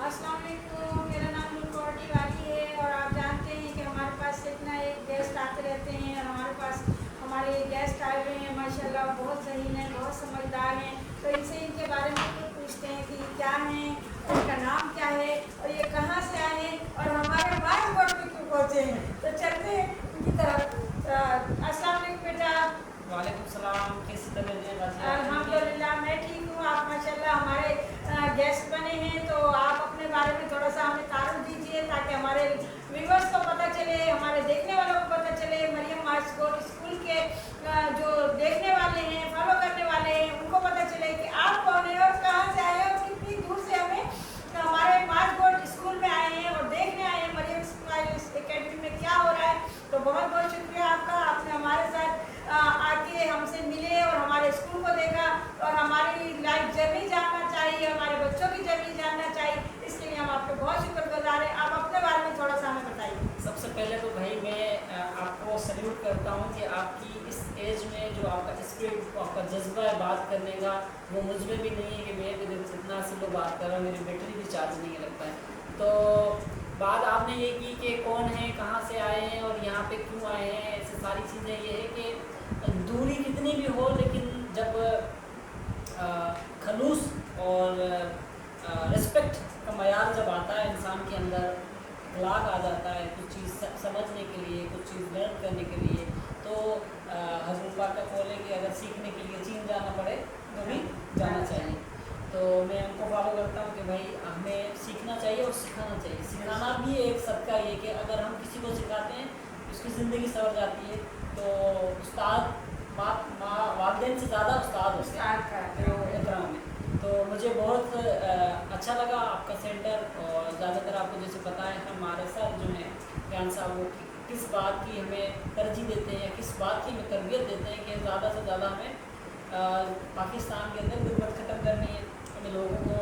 अस्सलाम वालेकुम, मेरा नाम नूरकोटी वाली है और आप जानते हैं कि हमारे पास इतना एक गेस्ट आते रहते हैं और हमारे पास हमारे गेस्ट आए हुए हैं माशाल्लाह, बहुत सही हैं, बहुत समझदार हैं। तो इनसे इनके बारे में कुछ पूछते हैं कि क्या हैं, उनका नाम क्या है और ये कहाँ से आए हैं और हमारे वाइफ बोर्ड में क्यों पहुँचे हैं। तो चलते हैं उनकी तरफ। अस्सलाम वालेकुम बेटा। वालेकुम सलाम, कैसी तबीयत है बाजी? अल्हम्दुलिल्लाह मैं ठीक हूँ। आप माशाल्लाह हमारे गेस्ट बने हैं, तो आप अपने बारे में थोड़ा सा हमें तारुफ दीजिए ताकि हमारे व्यूअर्स को पता चले, हमारे देखने वालों को पता चले, मरियम मार्च बोर्ड स्कूल के जो देखने वाले हैं, फॉलो करने वाले हैं, उनको पता चले कि आप कौन है और कहाँ से आए हैं और कितनी दूर से हमें हमारे मार्च बोर्ड स्कूल में आए हैं और देखने आए हैं मरियम एकेडमी में क्या हो रहा है। तो बहुत बहुत शुक्रिया आपका, आपने हमारे साथ आके हमसे मिले और हमारे स्कूल को देखा और हमारी लाइफ जर्नी जानना चाहिए, हमारे बच्चों की जर्नी जानना चाहिए। इसके लिए हम आपके बहुत शुक्रगुजार हैं। आप अपने बारे में थोड़ा सा हमें बताइए। सबसे पहले तो भाई मैं आपको सल्यूट करता हूँ कि आपकी इस एज में जो आपका स्पिरिट, आपका जज्बा है बात करने का, वो मुझ में भी नहीं है कि मैं भी इतना से लोग बात कर रहा हूँ, मेरी बैटरी भी चार्ज नहीं लगता है। तो बात आपने ये की कि कौन है, कहाँ से आए हैं और यहाँ पे क्यों आए हैं, ऐसी सारी चीज़ें। ये है कि दूरी कितनी भी हो, लेकिन जब खलूस और रिस्पेक्ट का मयार जब आता है इंसान के अंदर, अखलाक आ जाता है कुछ चीज़ समझने के लिए, कुछ चीज़ लर्न करने के लिए, तो हज़रत पाक का कौल है कि अगर सीखने के लिए चीन जाना पड़े तो भी जाना चाहिए। तो मैं उनको फॉलो करता हूँ कि भाई हमें सीखना चाहिए और सिखाना चाहिए। सिखाना भी एक सदका ये कि अगर हम किसी को सिखाते हैं उसकी ज़िंदगी संवर जाती है। तो उस्ताद वालिदैन से ज़्यादा उस्ताद होते हैं तो इकराम में। तो मुझे बहुत अच्छा लगा आपका सेंटर, और ज़्यादातर आपको जैसे पता है हमारे साथ जो है बयान साहब वो किस बात की हमें तरजीह देते हैं, किस बात की हमें तरबियत देते हैं कि ज़्यादा से ज़्यादा हमें पाकिस्तान के अंदर गुर्बत ख़त्म करनी है, हमें लोगों को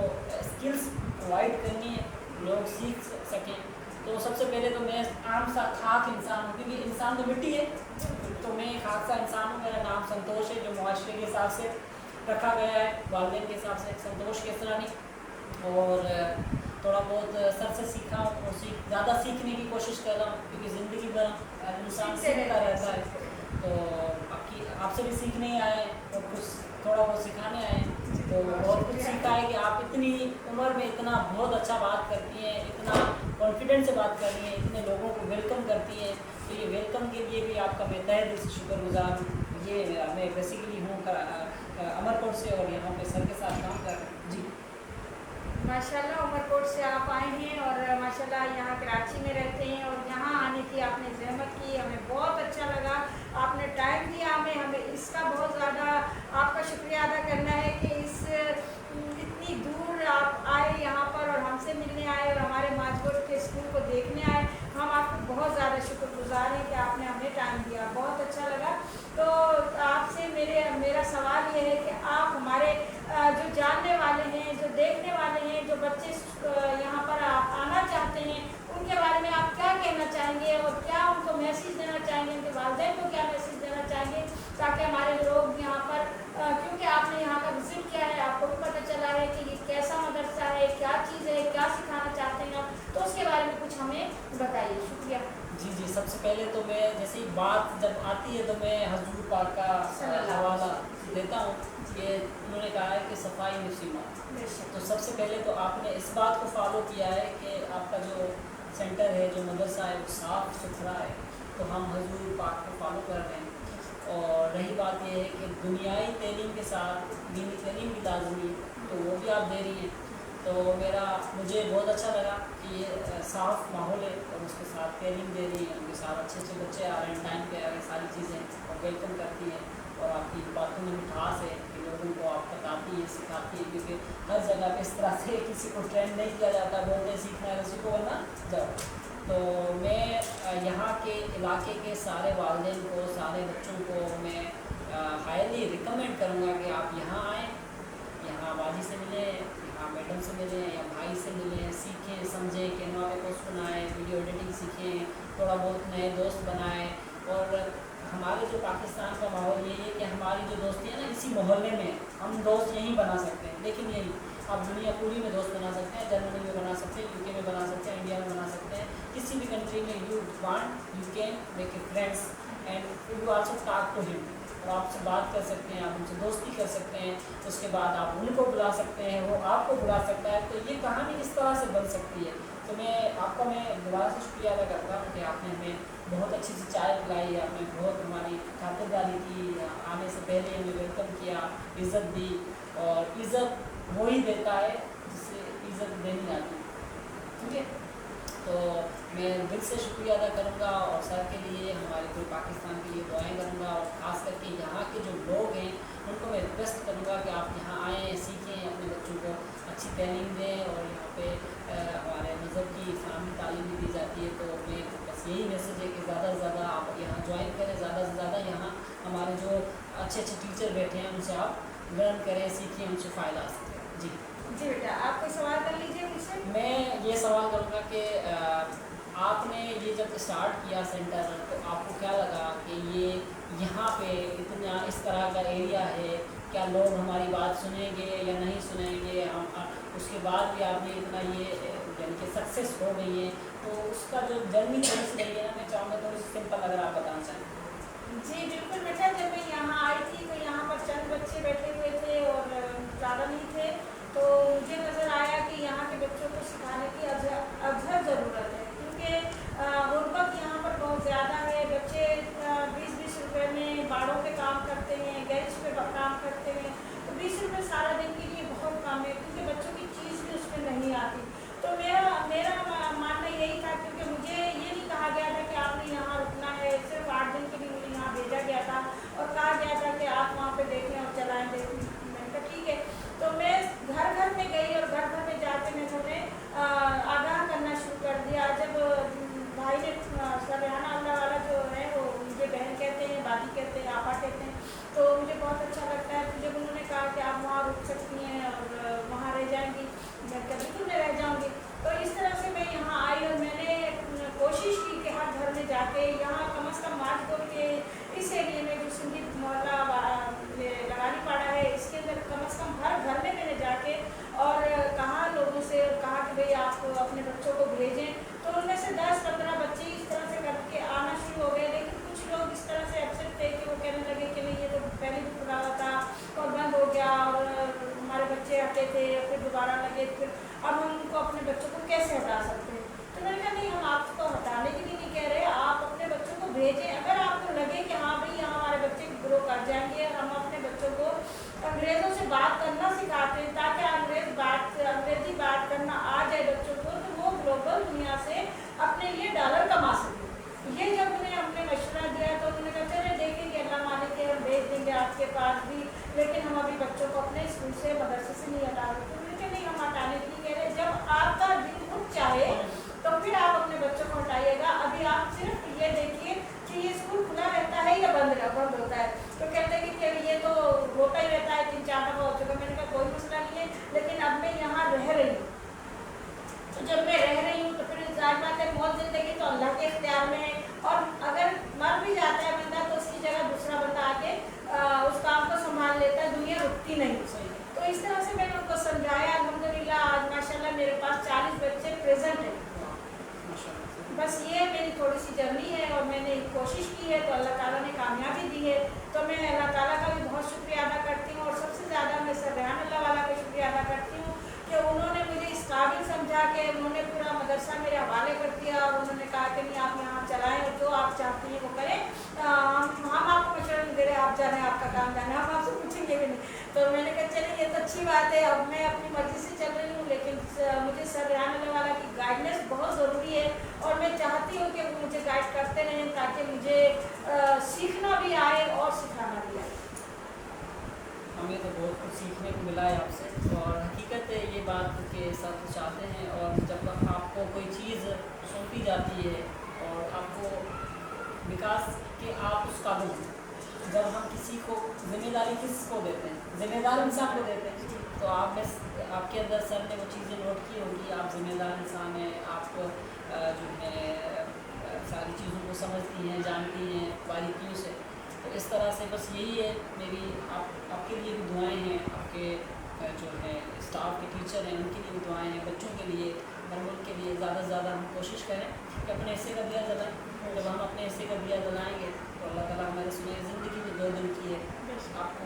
स्किल्स प्रोवाइड करनी है, लोग सीख सकें। तो सबसे पहले तो मैं आम सा खाक इंसान हूँ, क्योंकि इंसान तो मिट्टी है, तो मैं खाक सा इंसान हूँ। मेरा नाम संतोष है, जो मुआशरे के हिसाब से रखा गया है, वालिदैन के हिसाब से संतोष केसरानी। और थोड़ा बहुत सर से सीखा हूँ और ज़्यादा सीखने की कोशिश कर रहा हूँ, क्योंकि ज़िंदगी भर इंसान सीखता रहता है। तो आपसे भी सीखने ही आए और कुछ थोड़ा बहुत सिखाने आए, तो बहुत कुछ सीखा है कि आप इतनी उम्र में इतना बहुत अच्छा बात करती हैं, इतना कॉन्फिडेंस से बात कर रही हैं, इतने लोगों को वेलकम करती हैं। तो ये वेलकम के लिए भी आपका मैं तहे दिल से शुक्रगुजार हूँ। ये मैं बेसिकली हूँ अमरकोट से और यहाँ पे सर के साथ काम कर रहा हूँ जी। माशाल्लाह उमरकोट से आप आए हैं और माशाल्लाह यहाँ कराची में रहते हैं और यहाँ आने की आपने ज़हमत की, हमें बहुत अच्छा लगा। आपने टाइम दिया हमें इसका बहुत ज़्यादा आपका शुक्रिया अदा करना है कि इतनी दूर आप आए यहाँ पर और हमसे मिलने आए और हमारे माजगोट के स्कूल को देखने आए। हम आपको बहुत ज़्यादा शुक्रगुजार हैं कि आपने हमें टाइम दिया, बहुत अच्छा लगा। तो आपसे मेरा सवाल ये है कि आप हमारे जो जानने वाले हैं, जो देखने वाले हैं, जो बच्चे यहाँ पर आना चाहते हैं, उनके बारे में आप क्या कहना चाहेंगे और क्या उनको मैसेज देना चाहेंगे, उनके वालिदैन को क्या मैसेज देना चाहेंगे, ताकि हमारे लोग यहाँ पर क्योंकि आपने यहाँ का विजिट किया है, आपको भी पता चला है कि ये कैसा मदरसा है, क्या चीज़ है, क्या सिखाना चाहते हैं आप, तो उसके बारे में कुछ हमें बताइए। शुक्रिया जी जी। सबसे पहले तो मैं जैसे ही बात जब आती है तो मैं हजूर पाक का हवाला देता हूँ कि उन्होंने कहा है कि सफाई मुसीबत। तो सबसे पहले तो आपने इस बात को फॉलो किया है कि आपका जो सेंटर है, जो मदरसा है, वो साफ़ सुथरा है। तो हम हजूर पाक को फॉलो कर रहे हैं। और रही बात यह है कि दुनियाई तालीम के साथ दीनी तालीम भी लाजमी, तो वो भी आप दे रही हैं। तो मुझे बहुत अच्छा लगा कि ये साफ़ माहौल है और उसके साथ तालीम दे रही है, उनके साथ अच्छे अच्छे बच्चे आ रहे हैं, टाइम पे आ रहे हैं, सारी चीज़ें और वेलकम करती हैं। और आपकी बातों में मिठास है कि लोगों को आप बताती हैं, सिखाती हैं, क्योंकि हर जगह पे इस तरह से किसी को ट्रेन नहीं किया जाता, बोलते सीखना है उसी को वरना जाओ। तो मैं यहाँ के इलाके के सारे वालिदैन को, सारे बच्चों को मैं हाईली रिकमेंड करूँगा कि आप यहाँ आएँ, यहाँ बाजी से मिलें, यहाँ मैडम से मिलें या भाई से मिलें, सीखें, समझें, कैनवा पे पोस्ट बनाएँ, वीडियो एडिटिंग सीखें, थोड़ा बहुत नए दोस्त बनाएँ। और हमारे जो पाकिस्तान का माहौल ये है कि हमारी जो दोस्ती है ना, इसी मोहल्ले में हम दोस्त यहीं बना सकते हैं। लेकिन यही आप दुनिया पूरी में दोस्त बना सकते हैं, जर्मनी में बना सकते हैं, यूके में बना सकते हैं, इंडिया में बना सकते हैं, किसी भी कंट्री में you want you can make a friends and you also talk to him, और आपसे बात कर सकते हैं, आप उनसे दोस्ती कर सकते हैं, उसके बाद आप उनको बुला सकते हैं, वो आपको बुला सकता है। तो ये कहानी इस तरह से बन सकती है। तो मैं दोबारा से शुक्रिया अदा करता हूँ कि आपने हमें बहुत अच्छी सी चाय पिलाई, आपने बहुत हमारी खातिरदारी की, आने से पहले हमें वेलकम किया, इज़्ज़त दी, और इज़्ज़त वही देता है जिससे इज़्ज़त देनी आती है। ठीक है, तो मैं दिल से शुक्रिया अदा करूँगा, और सर के लिए, हमारे पूरे पाकिस्तान के लिए दुआएं करूँगा, और ख़ास करके यहाँ के जो लोग हैं उनको मैं रिक्वेस्ट करूँगा कि आप यहाँ आएँ, सीखें, अपने बच्चों को अच्छी तालीम दें, और यहाँ पे हमारे मज़हब की इस्लामी तालीम भी दी जाती है। तो मैं बस यही मैसेज है कि ज़्यादा से ज़्यादा आप यहाँ ज्वाइन करें, ज़्यादा से ज़्यादा यहाँ हमारे जो अच्छे अच्छे टीचर बैठे हैं उनसे आप लर्न करें, सीखें, उनसे फ़ायदा आ सकते हैं। जी जी बेटा, आप कोई सवाल कर लीजिए मुझसे। मैं ये सवाल करूँगा कि आपने ये जब स्टार्ट किया सेंटर, तो आपको क्या लगा कि ये यहाँ पे इतना इस तरह का एरिया है, क्या लोग हमारी बात सुनेंगे या नहीं सुनेंगे? हम उसके बाद भी आपने इतना ये यानी कि सक्सेस हो गई है, तो उसका जो जर्नी थोड़ी सी रही है ना, मैं चाहूँगा थोड़ी सी सिंपल अगर आप बताना चाहें। जी बिल्कुल बेटा, जब मैं यहाँ आई थी तो यहाँ पर चंद बच्चे बैठे हुए थे और ज़्यादा नहीं थे, तो मुझे नज़र आया कि यहाँ के बच्चों को सिखाने की अजहर ज़रूरत है, क्योंकि गुर्बत यहाँ पर बहुत ज़्यादा है। बच्चे 20-20 रुपए में बाड़ों पे काम करते हैं, गैस पे काम करते हैं, तो 20 रुपये सारा दिन के लिए बहुत कम है, क्योंकि बच्चों की चीज़ भी उसमें नहीं आती। तो मेरा मानना यही था, क्योंकि मुझे ये नहीं कहा गया था कि आपने यहाँ रुकना है, सिर्फ 8 दिन के लिए मुझे यहाँ भेजा गया था और कहा गया था कि आप वहाँ पे देखें और चलाएँ देखें। मैंने कहा ठीक है, तो मैं घर घर में गई और घर घर में जाके मैं उन्हें आगाह करना शुरू कर दिया। जब भाई ने सरियाना अल्लाह वाला जो है वो मुझे बहन कहते हैं, दादी कहते हैं, आपा कहते हैं, तो मुझे बहुत अच्छा लगता है। तो जब उन्होंने कहा कि आप वहाँ रुक सकती हैं और वहाँ रह जाएंगी, मैं कहा बिल्कुल मैं रह जाऊँगी। तो इस तरह से मैं यहाँ आई और मैंने कोशिश की कि हर घर में जाके यहाँ कम से कम माजपुर के इस एरिए में जो संगीत मोहल्ला लगानी पाड़ा है, इसके अंदर कम से कम हर घर में मैंने जाके और कहा लोगों से, कहा कि भाई आप अपने बच्चों को भेजें। तो उनमें से 10-15 बच्चे इस तरह से करके आना शुरू हो गए, लेकिन कुछ लोग इस तरह से अपसेट थे कि वो कहने लगे कि नहीं ये तो पहले भी खुला हुआ था और बंद हो गया, और हमारे बच्चे हटे थे फिर दोबारा लगे, फिर अब हम उनको अपने बच्चों को कैसे हटा सकते हैं? तो मैंने कहा नहीं, हम आपको हटाने के लिए नहीं कह रहे, आप अपने बच्चों को भेजें। अगर आपको लगे कि हाँ भाई यहाँ हमारे बच्चे ग्रो कर जाएंगे, हम अपने बच्चों को अंग्रेज़ों से बात करना सिखाते हैं, ताकि अंग्रेज़ी बात करना आ जाए बच्चों को, तो वो ग्लोबल दुनिया से अपने लिए डॉलर कमा सकें। ये जब उन्हें हमने मशवरा दिया तो उन्होंने कहा चले देखेंगे, अल्लाह मालिक के हम भेज देंगे आपके पास भी, लेकिन हम अभी बच्चों को अपने स्कूल से मदरसे से नहीं हटा रहे। तो उन्होंने कहा नहीं, हम हटाने के लिए कह रहे, जब आपका दिल खुद चाहे तो फिर आप अपने बच्चों को हटाइएगा। अभी आप सिर्फ ये देखिए कि ये स्कूल खुला रहता है या बंद होता है। तो कहते हैं कि ये तो होता ही रहता है, 3-4 दफ़ा हो चुका। मैंने कहा कोई मसला नहीं है, लेकिन अब मैं यहाँ रह रही हूँ, तो जब मैं रह रही हूँ तो फिर ज़ाहिर बात है मौत ज़िंदगी तो अल्लाह के इख्तियार में है, और अगर मर भी जाता है बंदा तो उसकी जगह दूसरा बंदा आके उस काम को संभाल लेता है, दुनिया रुकती नहीं। तो इस तरह से मैंने उनको समझाया। अल्हम्दुलिल्लाह आज माशाल्लाह मेरे पास 40 बच्चे प्रेजेंट हैं। बस ये मेरी थोड़ी सी जर्नी है और मैंने कोशिश की है, तो अल्लाह ताला ने कामयाबी दी है। तो मैं अल्लाह ताला का भी बहुत शुक्रिया अदा करती हूँ, और सबसे ज़्यादा मैं सरियाना अल्लाह वाला का शुक्रिया अदा करती हूँ कि उन्होंने मुझे इस काबिल समझा के उन्होंने पूरा मदरसा मेरे हवाले कर दिया, और उन्होंने कहा कि नहीं आप यहाँ चलाएँ और जो आप चाहती हैं वो करें, हम आपको मशवरा नहीं दे रहे, आप जाने, आपका काम जाने, हम आपसे पूछेंगे भी नहीं। तो मैंने कहा चलिए ये तो अच्छी बात है, अब मैं अपनी मर्ज़ी से चल रही हूँ, लेकिन मुझे सरियाना वाला की गाइडेंस बहुत ज़रूरी है, और मैं चाहती हूँ कि वो मुझे गाइड करते रहें ताकि मुझे सीखना भी आए और सिखाना भी आए। हमें तो बहुत कुछ सीखने को मिला है आपसे, और हकीकत है ये बात के साथ चाहते हैं। और जब आपको कोई चीज़ सौंपी जाती है और आपको विकास के आप उस काबिल हैं, जब हम किसी को जिम्मेदारी किसको देते हैं, जिम्मेदार इंसान को देते हैं। तो आप में आपके अंदर सर ने वो चीज़ें नोट की होगी, आप जिम्मेदार इंसान हैं, आप जो है सारी चीज़ों को समझती हैं, जानती हैं बारीकियों से। तो इस तरह से बस यही है मेरी आपके लिए भी दुआएं हैं, आपके جو है स्टाफ के टीचर हैं उनके लिए भी दुआएं हैं, बच्चों के लिए, हर मुल्क के लिए ज़्यादा से ज़्यादा हम कोशिश करें कि अपने हिस्से का दिया जलाएं। जब हम अपने हिस्से का दिया जलाएंगे तो अल्लाह ताला हमारे सुने ज़िंदगी में 2 दिन की है, आपको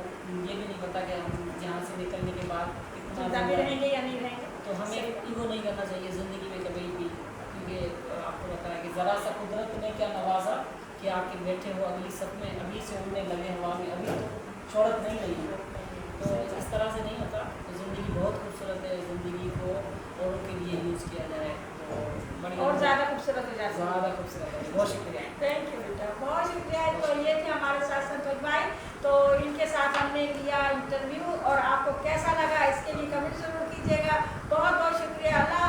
ये भी नहीं पता कि हम यहाँ से निकलने के बाद कितना जिंदा भी रहेंगे या नहीं रहेंगे। तो हमें ईगो नहीं करना चाहिए ज़िंदगी में कभी भी, क्योंकि आपको पता है कि ज़रा सा कुदरत ने क्या नवाजा कि आपके बैठे हो अगली सब में अभी से उड़ने लगे हवा में, अभी तो शोहरत नहीं रही है, तो इस तरह से नहीं होता। तो ज़िंदगी बहुत खूबसूरत है, ज़िंदगी को औरों के लिए यूज़ किया जाए तो बड़ी और ज़्यादा खूबसूरत हो जाती है। ज़्यादा खूबसूरत है। बहुत शुक्रिया। थैंक यू बेटा, बहुत शुक्रिया। तो ये थे हमारे साथ संतोष भाई, तो इनके साथ हमने लिया इंटरव्यू और आपको कैसा लगा इसके लिए कमेंट जरूर कीजिएगा। बहुत बहुत शुक्रिया। अल्लाह